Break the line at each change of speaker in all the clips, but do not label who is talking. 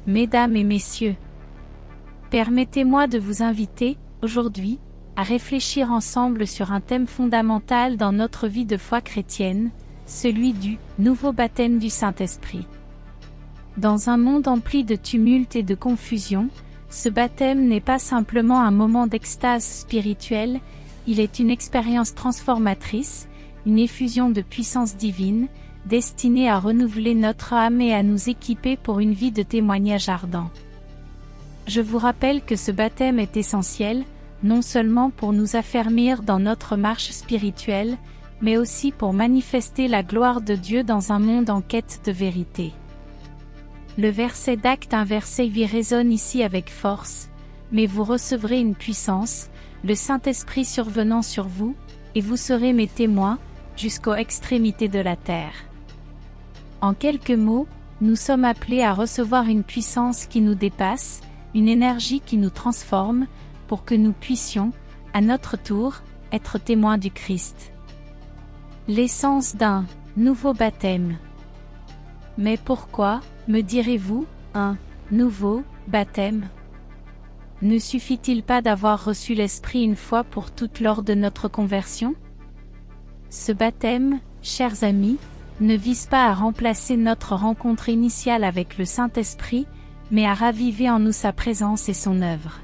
Mesdames et messieurs, permettez-moi de vous inviter, aujourd'hui, à réfléchir ensemble sur un thème fondamental dans notre vie de foi chrétienne, celui du nouveau baptême du Saint-Esprit. Dans un monde empli de tumulte et de confusion, ce baptême n'est pas simplement un moment d'extase spirituelle, il est une expérience transformatrice, une effusion de puissance divine, destinée à renouveler notre âme et à nous équiper pour une vie de témoignage ardent. Je vous rappelle que ce baptême est essentiel, non seulement pour nous affermir dans notre marche spirituelle, mais aussi pour manifester la gloire de Dieu dans un monde en quête de vérité. Le verset d'Actes 1 verset 8 résonne ici avec force, mais vous recevrez une puissance, le Saint-Esprit survenant sur vous, et vous serez mes témoins, jusqu'aux extrémités de la terre. En quelques mots, nous sommes appelés à recevoir une puissance qui nous dépasse, une énergie qui nous transforme, pour que nous puissions, à notre tour, être témoins du Christ. L'essence d'un nouveau baptême. Mais pourquoi, me direz-vous, un nouveau baptême? Ne suffit-il pas d'avoir reçu l'Esprit une fois pour toutes lors de notre conversion? Ce baptême, chers amis, ne vise pas à remplacer notre rencontre initiale avec le Saint-Esprit, mais à raviver en nous sa présence et son œuvre.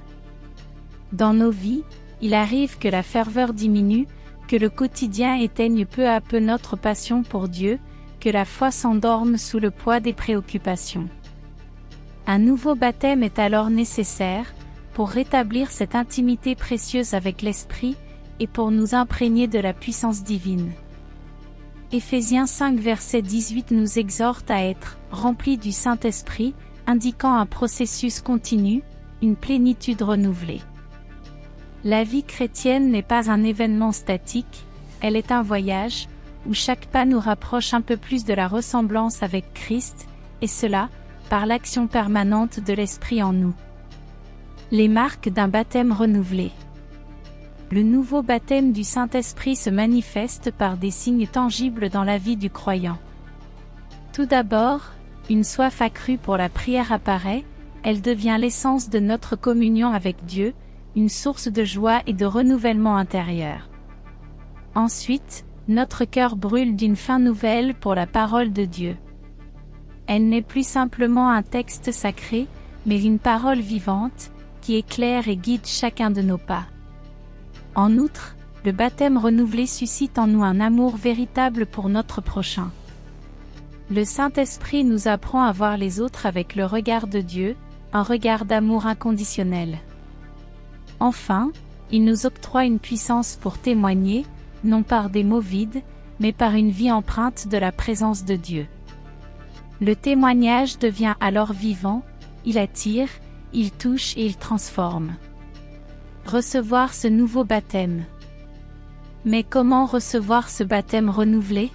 Dans nos vies, il arrive que la ferveur diminue, que le quotidien éteigne peu à peu notre passion pour Dieu, que la foi s'endorme sous le poids des préoccupations. Un nouveau baptême est alors nécessaire, pour rétablir cette intimité précieuse avec l'Esprit, et pour nous imprégner de la puissance divine. Éphésiens 5 verset 18 nous exhorte à être « remplis du Saint-Esprit », indiquant un processus continu, une plénitude renouvelée. La vie chrétienne n'est pas un événement statique, elle est un voyage, où chaque pas nous rapproche un peu plus de la ressemblance avec Christ, et cela, par l'action permanente de l'Esprit en nous. Les marques d'un baptême renouvelé. Le nouveau baptême du Saint-Esprit se manifeste par des signes tangibles dans la vie du croyant. Tout d'abord, une soif accrue pour la prière apparaît, elle devient l'essence de notre communion avec Dieu, une source de joie et de renouvellement intérieur. Ensuite, notre cœur brûle d'une faim nouvelle pour la parole de Dieu. Elle n'est plus simplement un texte sacré, mais une parole vivante, qui éclaire et guide chacun de nos pas. En outre, le baptême renouvelé suscite en nous un amour véritable pour notre prochain. Le Saint-Esprit nous apprend à voir les autres avec le regard de Dieu, un regard d'amour inconditionnel. Enfin, il nous octroie une puissance pour témoigner, non par des mots vides, mais par une vie empreinte de la présence de Dieu. Le témoignage devient alors vivant, il attire, il touche et il transforme. Recevoir ce nouveau baptême. Mais comment recevoir ce baptême renouvelé?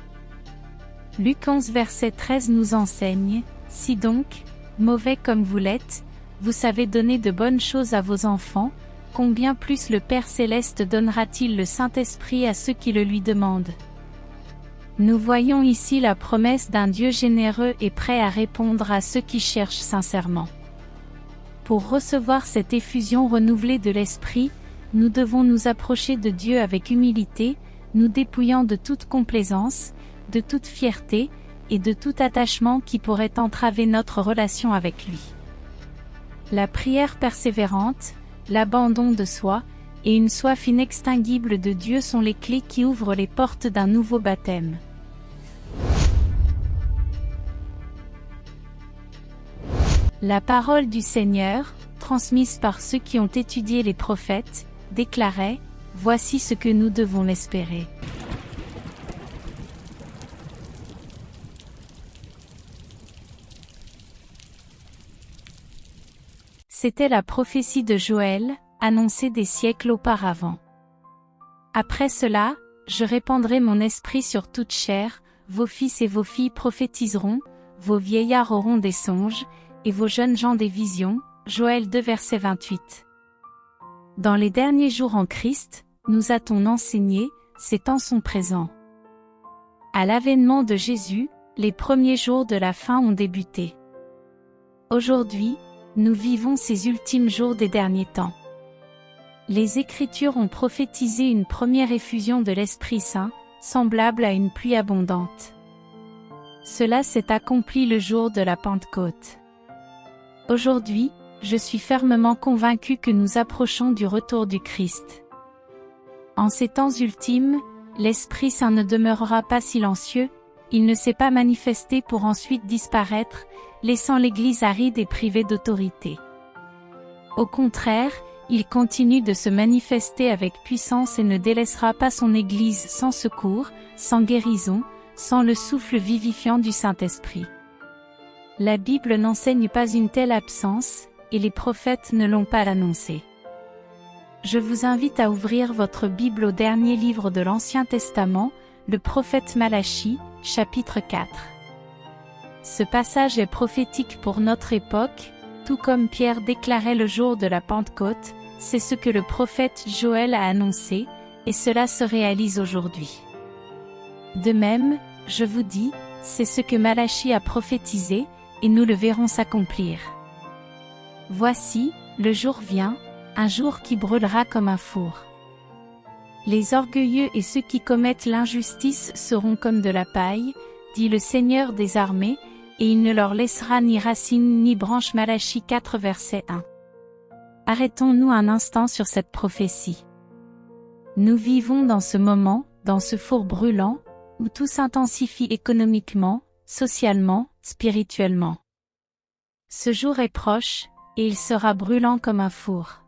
Luc 11 verset 13 nous enseigne, « Si donc, mauvais comme vous l'êtes, vous savez donner de bonnes choses à vos enfants, combien plus le Père Céleste donnera-t-il le Saint-Esprit à ceux qui le lui demandent ?» Nous voyons ici la promesse d'un Dieu généreux et prêt à répondre à ceux qui cherchent sincèrement. Pour recevoir cette effusion renouvelée de l'Esprit, nous devons nous approcher de Dieu avec humilité, nous dépouillant de toute complaisance, de toute fierté, et de tout attachement qui pourrait entraver notre relation avec lui. La prière persévérante, l'abandon de soi, et une soif inextinguible de Dieu sont les clés qui ouvrent les portes d'un nouveau baptême. La parole du Seigneur, transmise par ceux qui ont étudié les prophètes, déclarait « Voici ce que nous devons espérer. » C'était la prophétie de Joël, annoncée des siècles auparavant. Après cela, je répandrai mon esprit sur toute chair, vos fils et vos filles prophétiseront, vos vieillards auront des songes, et vos jeunes gens des visions. Joël 2 verset 28. Dans les derniers jours en Christ, nous a-t-on enseigné, ces temps sont présents. À l'avènement de Jésus, les premiers jours de la fin ont débuté. Aujourd'hui, nous vivons ces ultimes jours des derniers temps. Les Écritures ont prophétisé une première effusion de l'Esprit Saint, semblable à une pluie abondante. Cela s'est accompli le jour de la Pentecôte. Aujourd'hui, je suis fermement convaincu que nous approchons du retour du Christ. En ces temps ultimes, l'Esprit Saint ne demeurera pas silencieux, il ne s'est pas manifesté pour ensuite disparaître, laissant l'Église aride et privée d'autorité. Au contraire, il continue de se manifester avec puissance et ne délaissera pas son Église sans secours, sans guérison, sans le souffle vivifiant du Saint-Esprit. La Bible n'enseigne pas une telle absence, et les prophètes ne l'ont pas annoncé. Je vous invite à ouvrir votre Bible au dernier livre de l'Ancien Testament, le prophète Malachie, chapitre 4. Ce passage est prophétique pour notre époque, tout comme Pierre déclarait le jour de la Pentecôte, c'est ce que le prophète Joël a annoncé, et cela se réalise aujourd'hui. De même, je vous dis, c'est ce que Malachie a prophétisé, et nous le verrons s'accomplir. Voici, le jour vient, un jour qui brûlera comme un four. Les orgueilleux et ceux qui commettent l'injustice seront comme de la paille, dit le Seigneur des armées, et il ne leur laissera ni racine ni branche. Malachie 4 verset 1. Arrêtons-nous un instant sur cette prophétie. Nous vivons dans ce moment, dans ce four brûlant, où tout s'intensifie économiquement, socialement, spirituellement. Ce jour est proche, et il sera brûlant comme un four.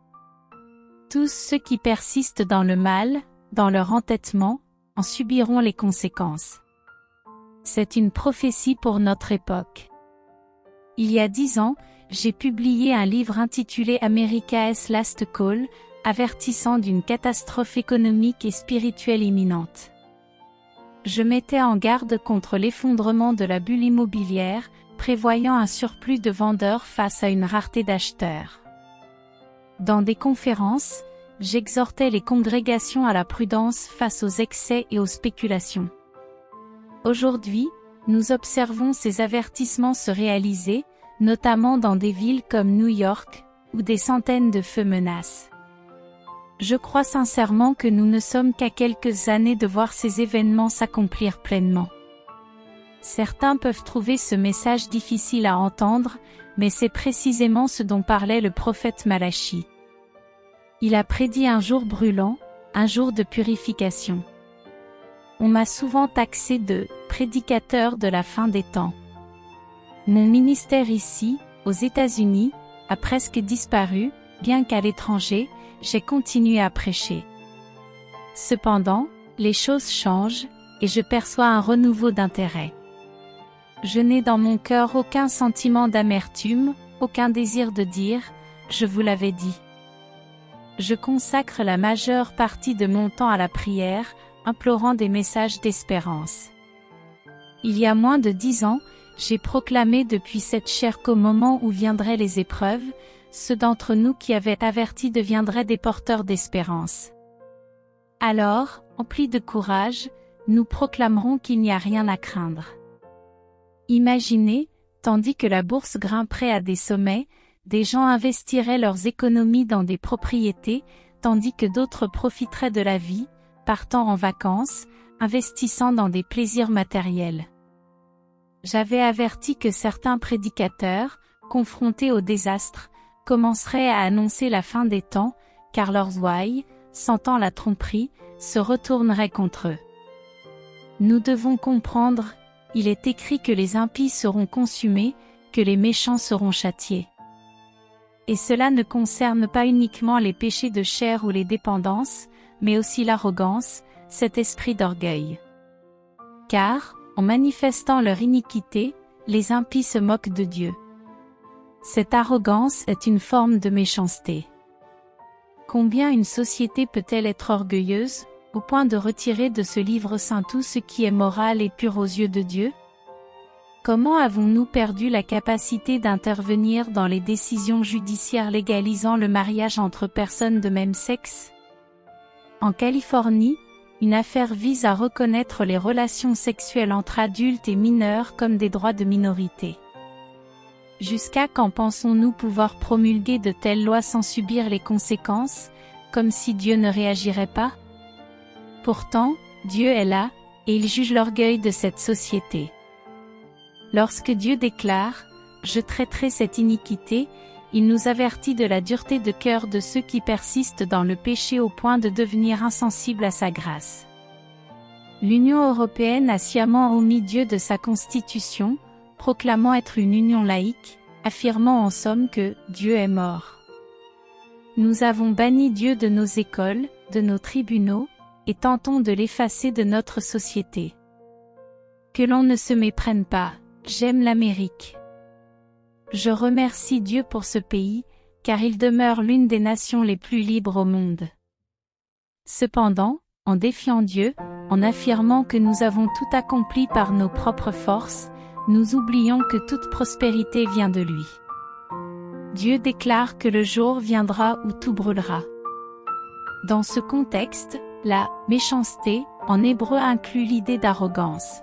Tous ceux qui persistent dans le mal, dans leur entêtement, en subiront les conséquences. C'est une prophétie pour notre époque. Il y a 10 ans, j'ai publié un livre intitulé America's Last Call, avertissant d'une catastrophe économique et spirituelle imminente. Je mettais en garde contre l'effondrement de la bulle immobilière, prévoyant un surplus de vendeurs face à une rareté d'acheteurs. Dans des conférences, j'exhortais les congrégations à la prudence face aux excès et aux spéculations. Aujourd'hui, nous observons ces avertissements se réaliser, notamment dans des villes comme New York, où des centaines de feux menacent. Je crois sincèrement que nous ne sommes qu'à quelques années de voir ces événements s'accomplir pleinement. Certains peuvent trouver ce message difficile à entendre, mais c'est précisément ce dont parlait le prophète Malachie. Il a prédit un jour brûlant, un jour de purification. On m'a souvent taxé de « prédicateur de la fin des temps ». Mon ministère ici, aux États-Unis, a presque disparu, bien qu'à l'étranger, j'ai continué à prêcher. Cependant, les choses changent, et je perçois un renouveau d'intérêt. Je n'ai dans mon cœur aucun sentiment d'amertume, aucun désir de dire « je vous l'avais dit ». Je consacre la majeure partie de mon temps à la prière, implorant des messages d'espérance. Il y a moins de 10 ans, j'ai proclamé depuis cette chair qu'au moment où viendraient les épreuves, ceux d'entre nous qui avaient averti deviendraient des porteurs d'espérance. Alors, emplis de courage, nous proclamerons qu'il n'y a rien à craindre. Imaginez, tandis que la bourse grimperait à des sommets, des gens investiraient leurs économies dans des propriétés, tandis que d'autres profiteraient de la vie, partant en vacances, investissant dans des plaisirs matériels. J'avais averti que certains prédicateurs, confrontés au désastre, commenceraient à annoncer la fin des temps, car leurs ouailles, sentant la tromperie, se retourneraient contre eux. Nous devons comprendre, il est écrit que les impies seront consumés, que les méchants seront châtiés. Et cela ne concerne pas uniquement les péchés de chair ou les dépendances, mais aussi l'arrogance, cet esprit d'orgueil. Car, en manifestant leur iniquité, les impies se moquent de Dieu. Cette arrogance est une forme de méchanceté. Combien une société peut-elle être orgueilleuse, au point de retirer de ce livre saint tout ce qui est moral et pur aux yeux de Dieu? Comment avons-nous perdu la capacité d'intervenir dans les décisions judiciaires légalisant le mariage entre personnes de même sexe? En Californie, une affaire vise à reconnaître les relations sexuelles entre adultes et mineurs comme des droits de minorité. Jusqu'à quand pensons-nous pouvoir promulguer de telles lois sans subir les conséquences, comme si Dieu ne réagirait pas? Pourtant, Dieu est là, et il juge l'orgueil de cette société. Lorsque Dieu déclare « Je traiterai cette iniquité », il nous avertit de la dureté de cœur de ceux qui persistent dans le péché au point de devenir insensibles à sa grâce. L'Union européenne a sciemment omis Dieu de sa constitution, proclamant être une union laïque, affirmant en somme que Dieu est mort. Nous avons banni Dieu de nos écoles, de nos tribunaux, et tentons de l'effacer de notre société. Que l'on ne se méprenne pas, j'aime l'Amérique. Je remercie Dieu pour ce pays, car il demeure l'une des nations les plus libres au monde. Cependant, en défiant Dieu, en affirmant que nous avons tout accompli par nos propres forces, nous oublions que toute prospérité vient de lui. Dieu déclare que le jour viendra où tout brûlera. Dans ce contexte, la méchanceté, en hébreu, inclut l'idée d'arrogance.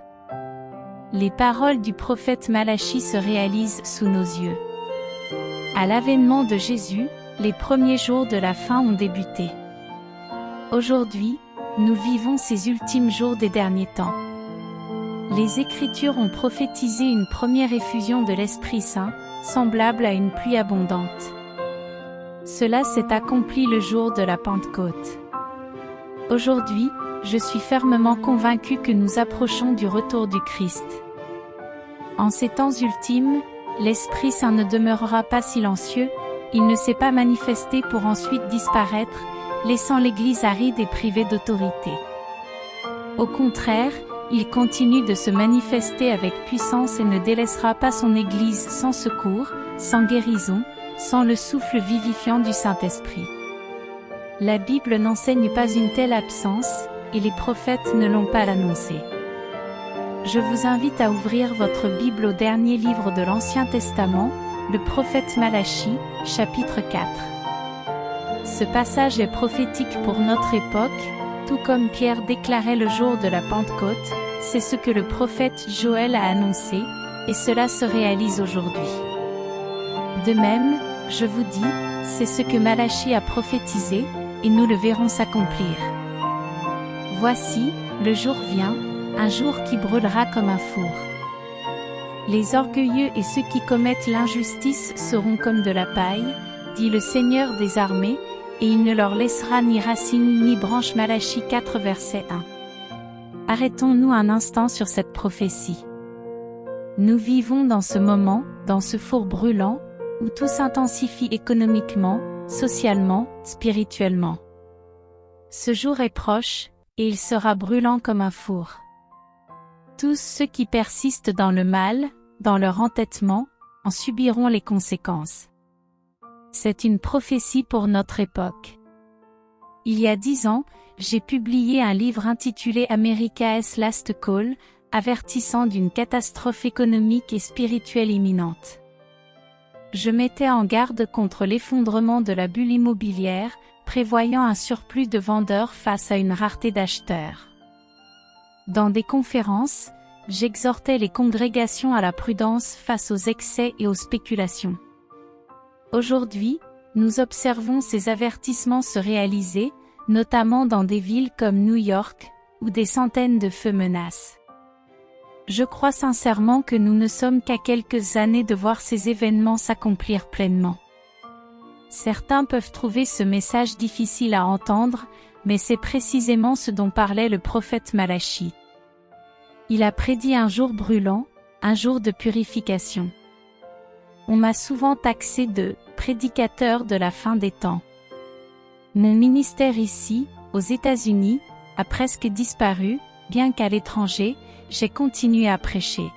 Les paroles du prophète Malachie se réalisent sous nos yeux. À l'avènement de Jésus, les premiers jours de la fin ont débuté. Aujourd'hui, nous vivons ces ultimes jours des derniers temps. Les Écritures ont prophétisé une première effusion de l'Esprit Saint, semblable à une pluie abondante. Cela s'est accompli le jour de la Pentecôte. Aujourd'hui, je suis fermement convaincu que nous approchons du retour du Christ. En ces temps ultimes, l'Esprit Saint ne demeurera pas silencieux, il ne s'est pas manifesté pour ensuite disparaître, laissant l'Église aride et privée d'autorité. Au contraire, il continue de se manifester avec puissance et ne délaissera pas son Église sans secours, sans guérison, sans le souffle vivifiant du Saint-Esprit. La Bible n'enseigne pas une telle absence, et les prophètes ne l'ont pas annoncé. Je vous invite à ouvrir votre Bible au dernier livre de l'Ancien Testament, le prophète Malachie, chapitre 4. Ce passage est prophétique pour notre époque, tout comme Pierre déclarait le jour de la Pentecôte, c'est ce que le prophète Joël a annoncé, et cela se réalise aujourd'hui. De même, je vous dis, c'est ce que Malachie a prophétisé, et nous le verrons s'accomplir. Voici, le jour vient, un jour qui brûlera comme un four. Les orgueilleux et ceux qui commettent l'injustice seront comme de la paille, dit le Seigneur des armées, et il ne leur laissera ni racine ni branche. Malachie 4 verset 1. Arrêtons-nous un instant sur cette prophétie. Nous vivons dans ce moment, dans ce four brûlant, où tout s'intensifie économiquement, socialement, spirituellement. Ce jour est proche, et il sera brûlant comme un four. Tous ceux qui persistent dans le mal, dans leur entêtement, en subiront les conséquences. C'est une prophétie pour notre époque. Il y a 10 ans, j'ai publié un livre intitulé America's Last Call, avertissant d'une catastrophe économique et spirituelle imminente. Je mettais en garde contre l'effondrement de la bulle immobilière, prévoyant un surplus de vendeurs face à une rareté d'acheteurs. Dans des conférences, j'exhortais les congrégations à la prudence face aux excès et aux spéculations. Aujourd'hui, nous observons ces avertissements se réaliser, notamment dans des villes comme New York, où des centaines de feux menacent. Je crois sincèrement que nous ne sommes qu'à quelques années de voir ces événements s'accomplir pleinement. Certains peuvent trouver ce message difficile à entendre, mais c'est précisément ce dont parlait le prophète Malachie. Il a prédit un jour brûlant, un jour de purification. On m'a souvent taxé de « prédicateur de la fin des temps ». Mon ministère ici, aux États-Unis, a presque disparu, bien qu'à l'étranger, j'ai continué à prêcher.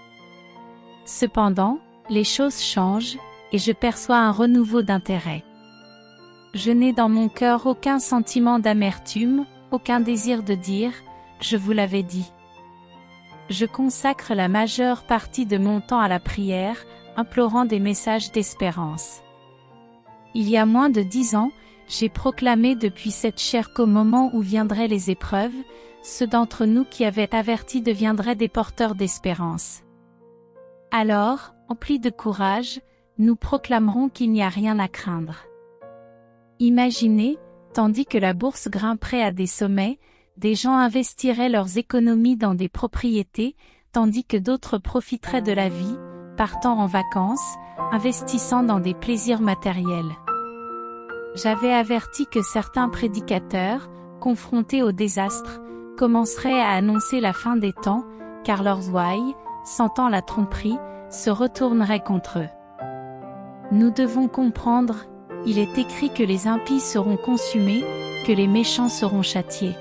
Cependant, les choses changent, et je perçois un renouveau d'intérêt. Je n'ai dans mon cœur aucun sentiment d'amertume, aucun désir de dire « je vous l'avais dit ». Je consacre la majeure partie de mon temps à la prière, implorant des messages d'espérance. Il y a moins de 10 ans, j'ai proclamé depuis cette chair qu'au moment où viendraient les épreuves, ceux d'entre nous qui avaient averti deviendraient des porteurs d'espérance. Alors, empli de courage, nous proclamerons qu'il n'y a rien à craindre. Imaginez, tandis que la bourse grimperait à des sommets, des gens investiraient leurs économies dans des propriétés, tandis que d'autres profiteraient de la vie, partant en vacances, investissant dans des plaisirs matériels. J'avais averti que certains prédicateurs, confrontés au désastre, commenceraient à annoncer la fin des temps, car leurs ouailles, sentant la tromperie, se retourneraient contre eux. Nous devons comprendre, il est écrit que les impies seront consumés, que les méchants seront châtiés.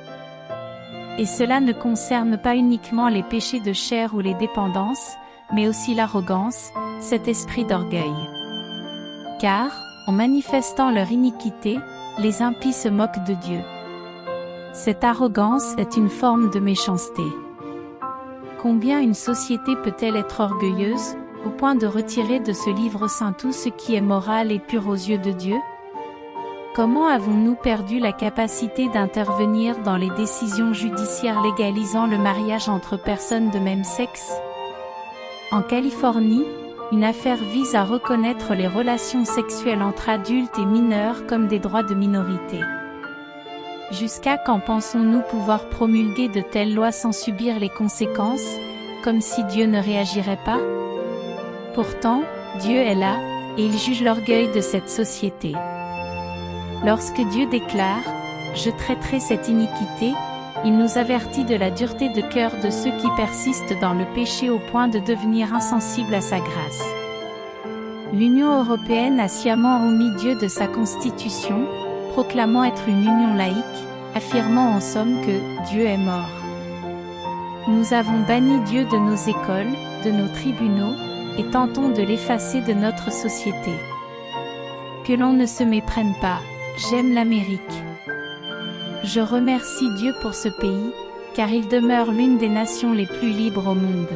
Et cela ne concerne pas uniquement les péchés de chair ou les dépendances, mais aussi l'arrogance, cet esprit d'orgueil. Car, en manifestant leur iniquité, les impies se moquent de Dieu. Cette arrogance est une forme de méchanceté. Combien une société peut-elle être orgueilleuse, au point de retirer de ce livre saint tout ce qui est moral et pur aux yeux de Dieu? Comment avons-nous perdu la capacité d'intervenir dans les décisions judiciaires légalisant le mariage entre personnes de même sexe? En Californie, une affaire vise à reconnaître les relations sexuelles entre adultes et mineurs comme des droits de minorité. Jusqu'à quand pensons-nous pouvoir promulguer de telles lois sans subir les conséquences, comme si Dieu ne réagirait pas? Pourtant, Dieu est là, et il juge l'orgueil de cette société. Lorsque Dieu déclare « Je traiterai cette iniquité », il nous avertit de la dureté de cœur de ceux qui persistent dans le péché au point de devenir insensibles à sa grâce. L'Union européenne a sciemment omis Dieu de sa constitution, proclamant être une union laïque, affirmant en somme que Dieu est mort. Nous avons banni Dieu de nos écoles, de nos tribunaux, et tentons de l'effacer de notre société. Que l'on ne se méprenne pas, j'aime l'Amérique. Je remercie Dieu pour ce pays, car il demeure l'une des nations les plus libres au monde.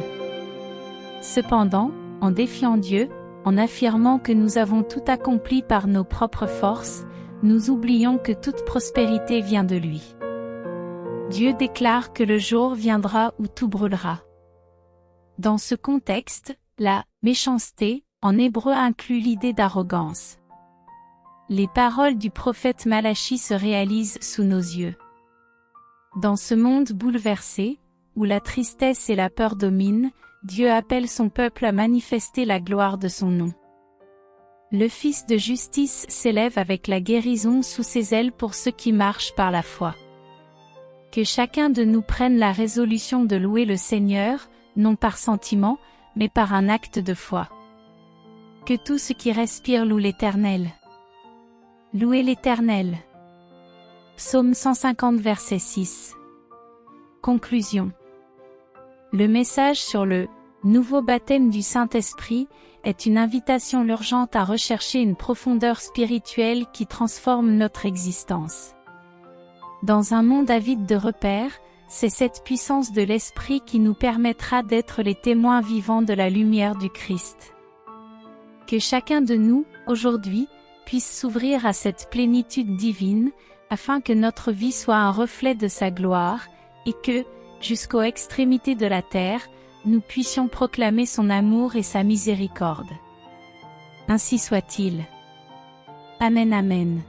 Cependant, en défiant Dieu, en affirmant que nous avons tout accompli par nos propres forces, nous oublions que toute prospérité vient de lui. Dieu déclare que le jour viendra où tout brûlera. Dans ce contexte, la méchanceté, en hébreu inclut l'idée d'arrogance. Les paroles du prophète Malachie se réalisent sous nos yeux. Dans ce monde bouleversé, où la tristesse et la peur dominent, Dieu appelle son peuple à manifester la gloire de son nom. Le Fils de justice s'élève avec la guérison sous ses ailes pour ceux qui marchent par la foi. Que chacun de nous prenne la résolution de louer le Seigneur, non par sentiment, mais par un acte de foi. Que tout ce qui respire loue l'Éternel. Louez l'Éternel. Psaume 150 verset 6. Conclusion. Le message sur le nouveau baptême du Saint-Esprit est une invitation urgente à rechercher une profondeur spirituelle qui transforme notre existence. Dans un monde avide de repères, c'est cette puissance de l'Esprit qui nous permettra d'être les témoins vivants de la lumière du Christ. Que chacun de nous, aujourd'hui, puisse s'ouvrir à cette plénitude divine, afin que notre vie soit un reflet de sa gloire, et que, jusqu'aux extrémités de la terre, nous puissions proclamer son amour et sa miséricorde. Ainsi soit-il. Amen, amen.